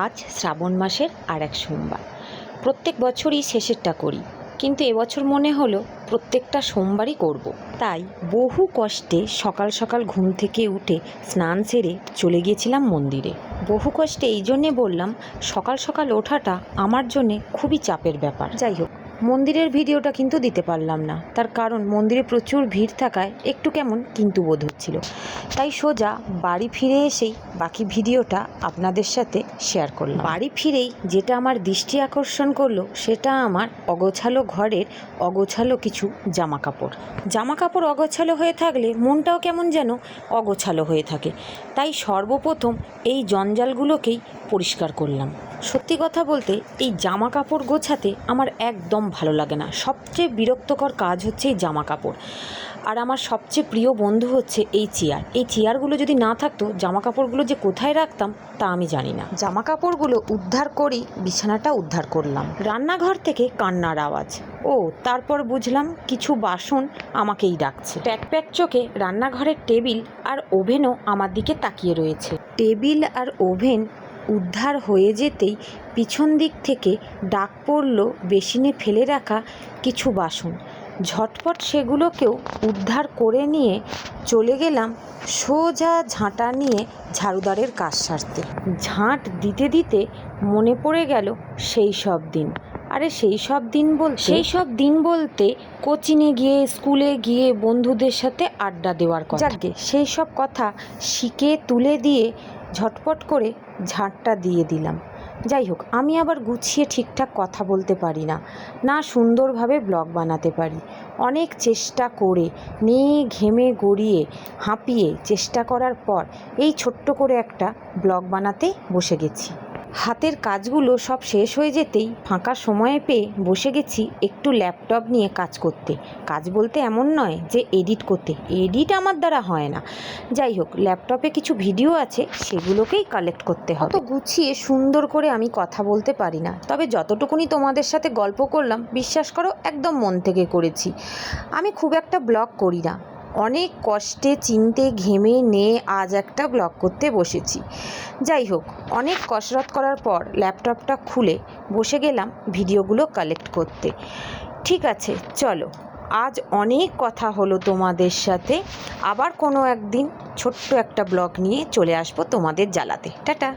আজ শ্রাবণ মাসের আর এক সোমবার। প্রত্যেক বছরই শেষেরটা করি, কিন্তু এবছর মনে হলো প্রত্যেকটা সোমবারই করব। তাই বহু কষ্টে সকাল সকাল ঘুম থেকে উঠে স্নান সেরে চলে গিয়েছিলাম মন্দিরে। বহু কষ্টে এই জন্যে বললাম, সকাল সকাল ওঠাটা আমার জন্যে খুবই চাপের ব্যাপার। যাই হোক, মন্দিরের ভিডিওটা কিন্তু দিতে পারলাম না, তার কারণ মন্দিরে প্রচুর ভিড় থাকায় একটু কেমন কিন্তু বোধ হচ্ছিল। তাই সোজা বাড়ি ফিরে এসেই বাকি ভিডিওটা আপনাদের সাথে শেয়ার করলাম। বাড়ি ফিরেই যেটা আমার দৃষ্টি আকর্ষণ করলো সেটা আমার অগোছালো ঘরের অগোছালো কিছু জামা কাপড় অগোছালো হয়ে থাকলে মনটাও কেমন যেন অগোছালো হয়ে থাকে। তাই সর্বপ্রথম এই জঞ্জালগুলোকেই পরিষ্কার করলাম। সত্যি কথা বলতে এই জামা কাপড় গোছাতে আমার একদম ভালো লাগে না। সবচেয়ে বিরক্তকর কাজ হচ্ছে এই জামা কাপড়। আর আমার সবচেয়ে প্রিয় বন্ধু হচ্ছে এই চেয়ার। এই চেয়ারগুলো যদি না থাকতো, জামা কাপড়গুলো যে কোথায় রাখতাম তা আমি জানি না। জামা কাপড়গুলো উদ্ধার করেই বিছানাটা উদ্ধার করলাম। রান্নাঘর থেকে কান্নার আওয়াজ। ও তারপর বুঝলাম কিছু বাসন আমাকেই ডাকছে। প্যাক চোখে রান্নাঘরের টেবিল আর ওভেনও আমার দিকে তাকিয়ে রয়েছে। টেবিল আর ওভেন উদ্ধার হয়ে যেতেই পিছন দিক থেকে ডাক পড়ল বেসিনে ফেলে রাখা কিছু বাসন। ঝটপট সেগুলোকেও উদ্ধার করে নিয়ে চলে গেলাম সোজা ঝাঁটা নিয়ে ঝাড়ুদারের কাজ সারতে। ঝাঁট দিতে দিতে মনে পড়ে গেল সেই সব দিন। আরে সেই সব দিন বলতে কোচিংয়ে গিয়ে, স্কুলে গিয়ে বন্ধুদের সাথে আড্ডা দেওয়ার কথা। যাকে সেই সব কথা শিখে তুলে দিয়ে ঝটপট করে ঝাঁটটা দিয়ে দিলাম। যাই হোক, আমি আবার গুছিয়ে ঠিকঠাক কথা বলতে পারি না, না সুন্দরভাবে ব্লগ বানাতে পারি। অনেক চেষ্টা করে ঘেমে গড়িয়ে হাঁপিয়ে চেষ্টা করার পর এই ছোট্ট করে একটা ব্লগ বানাতে বসে গেছি। হাতের কাজগুলো সব শেষ হয়ে যেতেই ফাঁকা সময়ে পেয়ে বসে গেছি একটু ল্যাপটপ নিয়ে কাজ করতে। কাজ বলতে এমন নয় যে এডিট করতে, এডিট আমার দ্বারা হয় না। যাই হোক, ল্যাপটপে কিছু ভিডিও আছে, সেগুলোকেই কালেক্ট করতে হবে। তো গুছিয়ে সুন্দর করে আমি কথা বলতে পারি না, তবে যতটুকুনি তোমাদের সাথে গল্প করলাম, বিশ্বাস করো একদম মন থেকে করেছি। আমি খুব একটা ব্লগ করি না, অনেক কষ্টে চিনতে ঘেমে আজ একটা ব্লগ করতে বসেছি। যাই হোক, অনেক কসরত করার পর ল্যাপটপটা খুলে বসে গেলাম ভিডিওগুলো কালেক্ট করতে। ঠিক আছে, চলো, আজ অনেক কথা হলো তোমাদের সাথে। আবার কোনো একদিন ছোট্ট একটা ব্লগ নিয়ে চলে আসবো তোমাদের জ্বালাতে। টাটা।